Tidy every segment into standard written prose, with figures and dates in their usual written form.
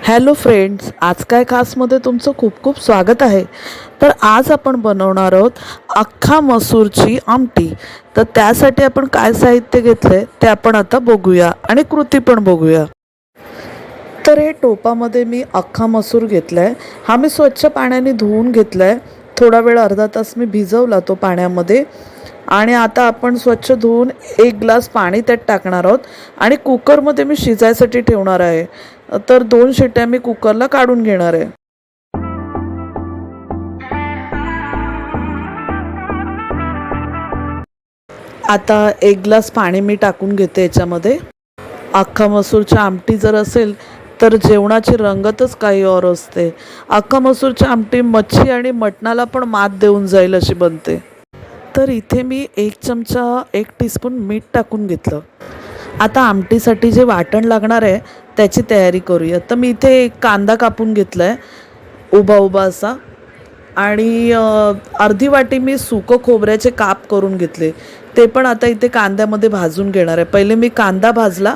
Hello friends, आज काय खासमध्ये तुमचं खूप खूप स्वागत आहे. तर आज आपण बनवणार आहोत अख्खा मसूरची आमटी. तर त्यासाठी आपण काय साहित्य घेतले ते आपण आता बघूया आणि कृती पण बघूया. तर हे टोपामध्ये मी अख्खा मसूर घेतला आहे. हा मी स्वच्छ पाण्याने धुवून घेतला आहे. थोडा वेळ अर्धा तास मी भिजवला तो पाण्यामध्ये. आणि आता आपण स्वच्छ धुवून 1 ग्लास पाणी त्यात टाकणार आहोत आणि कुकरमध्ये मी शिजायसाठी ठेवणार आहे. तर 2 शिट्ट्या मी कुकरला काढून घेणार आहे. आता 1 ग्लास पाणी मी टाकून घेते याच्यामध्ये. अख्खा मसूरची आमटी जर असेल तर जेवणाची रंगतच काही और असते. अख्खा मसूरची आमटी मच्छी आणि मटणाला पण मात देऊन जाईल अशी बनते. तर इथे मी 1 चमचा 1 टीस्पून मीठ टाकून घेतलं. आता आमटीसाठी जे वाटण लागणार आहे त्याची तयारी करूया. तर मी इथे एक कांदा कापून घेतला आहे उभा उभा असा, आणि अर्धी वाटी मी सुकं खोबऱ्याचे काप करून घेतले. ते पण आता इथे कांद्यामध्ये भाजून घेणार आहे. पहिले मी कांदा भाजला,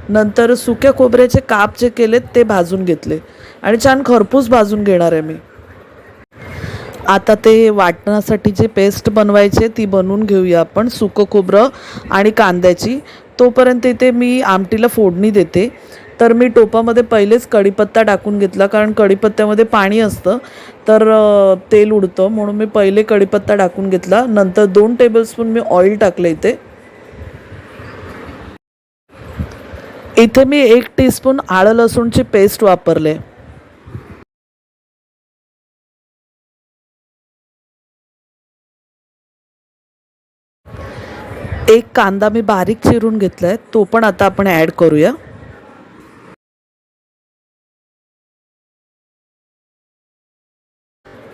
नंतर सुक्या खोबऱ्याचे काप जे केलेत ते भाजून घेतले आणि छान खरपूस भाजून घेणार आहे मी. आता ते वाटणासाठी जे पेस्ट बनवायचे ती बनवून घेऊया आपण, सुकं खोबरं आणि कांद्याची. तोपर्यंत इथे मी आमटीला फोडणी देते. तर मी टोपामध्ये पहिलेच कढीपत्ता टाकून घेतला, कारण कढीपत्त्यामध्ये पाणी असतं तर तेल उडतं, म्हणून मी पहिले कढीपत्ता टाकून घेतला. नंतर 2 टेबलस्पून मी ऑइल टाकलं. इथे मी 1 टीस्पून आलं लसूणची पेस्ट वापरले. एक कांदा मी बारीक चिरून घेतलाय, तो पण आता आपण ॲड करूया.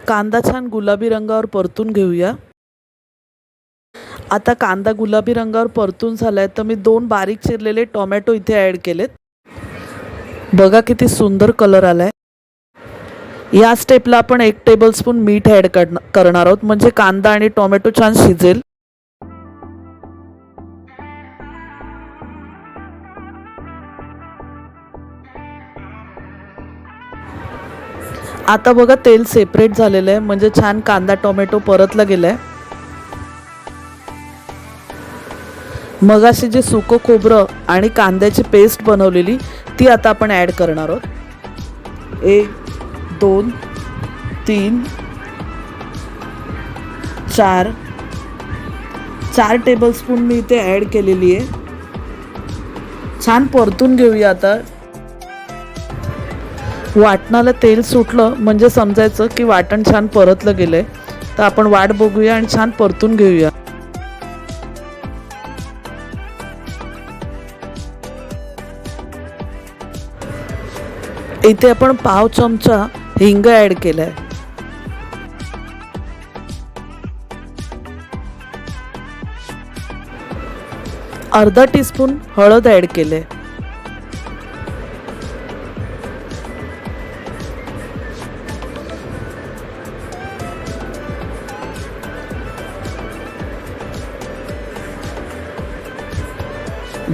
कांदा छान गुलाबी रंगावर परतून घेऊया. आता कांदा गुलाबी रंगावर परतून झालाय तर मी 2 बारीक चिरलेले टोमॅटो इथे ॲड केलेत. बघा किती सुंदर कलर आलाय. या स्टेपला आपण 1 टेबलस्पून मीठ ॲड करणार आहोत, म्हणजे कांदा आणि टोमॅटो छान शिजेल. आता बघा तेल सेपरेट झालेलं आहे, म्हणजे छान कांदा टोमॅटो परतला गेलाय. मगाशी जे सुकं खोबरं आणि कांद्याची पेस्ट बनवलेली ती आता आपण ॲड करणार आहोत. 1 2 3 4 टेबलस्पून मी इथे ॲड केलेली आहे. छान परतून घेऊया. आता वाटणाला तेल सुटलं म्हणजे समजायचं की वाटण छान परतलं गेलंय. तर आपण वाट बघूया आणि छान परतून घेऊया. इथे आपण पाव चमचा हिंग ॲड केलाय. अर्धा टीस्पून हळद ॲड केले.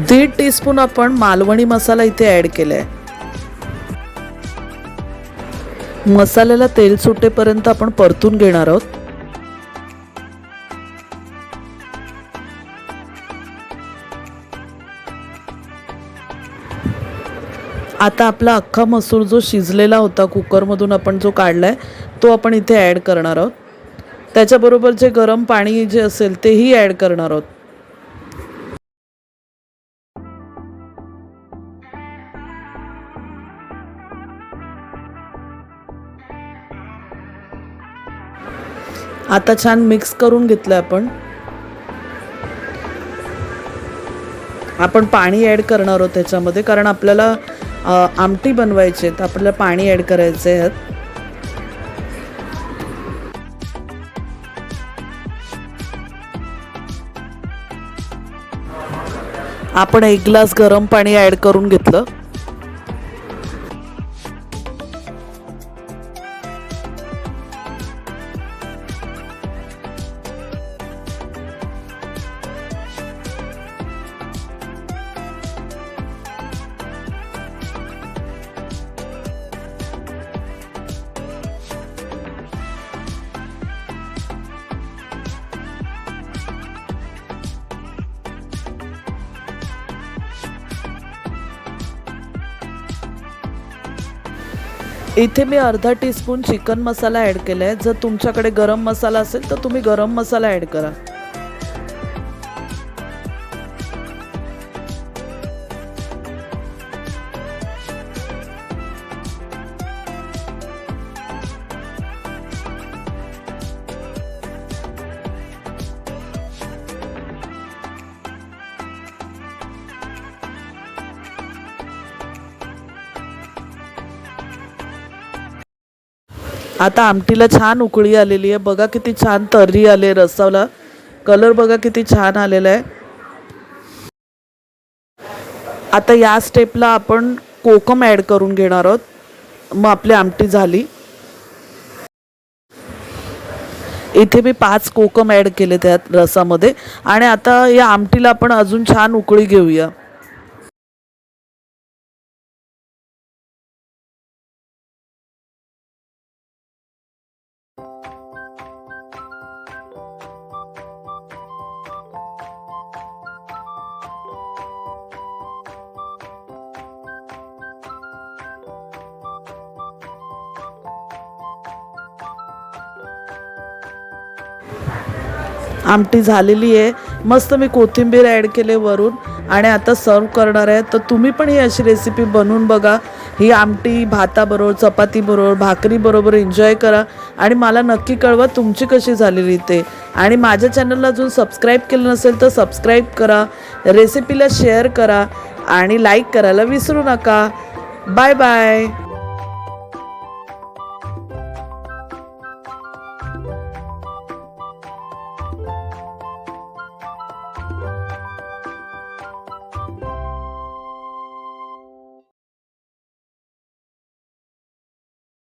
दीड टीस्पून आपण मालवणी मसाला इथे ॲड केलाय. मसाल्याला तेल सुटेपर्यंत आपण परतून घेणार आहोत. आता आपला अख्खा मसूर जो शिजलेला होता कुकरमधून आपण जो काढलाय तो आपण इथे ॲड करणार आहोत. त्याच्याबरोबर जे गरम पाणी जे असेल तेही ॲड करणार आहोत. आता छान मिक्स करून घेतलं. आपण पाणी ॲड करणार आहोत त्याच्यामध्ये, कारण आपल्याला आमटी बनवायची आहे तर आपल्याला पाणी ॲड करायचं आहे. आपण 1 ग्लास गरम पाणी ॲड करून घेतलं. इथे मी अर्धा टीस्पून चिकन मसाला ॲड केला आहे. जर तुमच्याकडे गरम मसाला असेल तर तुम्ही गरम मसाला ॲड करा. आता आमटीला छान उकळी आलेली आहे. बघा किती छान तर्री आले रस्साला. कलर बघा किती छान आलेला आहे. आता या स्टेपला आपण कोकम ॲड करून घेणार आहोत. मग आपली आमटी झाली. इथे मी 5 कोकम ॲड केले त्यात रसामध्ये. आणि आता या आमटीला आपण अजून छान उकळी घेऊया. आमटी झालेली आहे. मस्त मी कोथिंबीर ॲड केले वरून आणि आता सर्व करणार आहे. तर तुम्ही पण ही अशी रेसिपी बनवून बघा. ही आमटी भाताबरोबर, चपातीबरोबर, भाकरीबरोबर एन्जॉय करा आणि मला नक्की कळवा तुमची कशी झालेली ते. आणि माझ्या चॅनलला अजून सबस्क्राईब केलं नसेल तर सबस्क्राईब करा, रेसिपीला शेअर करा आणि लाईक करायला विसरू नका. Bye bye.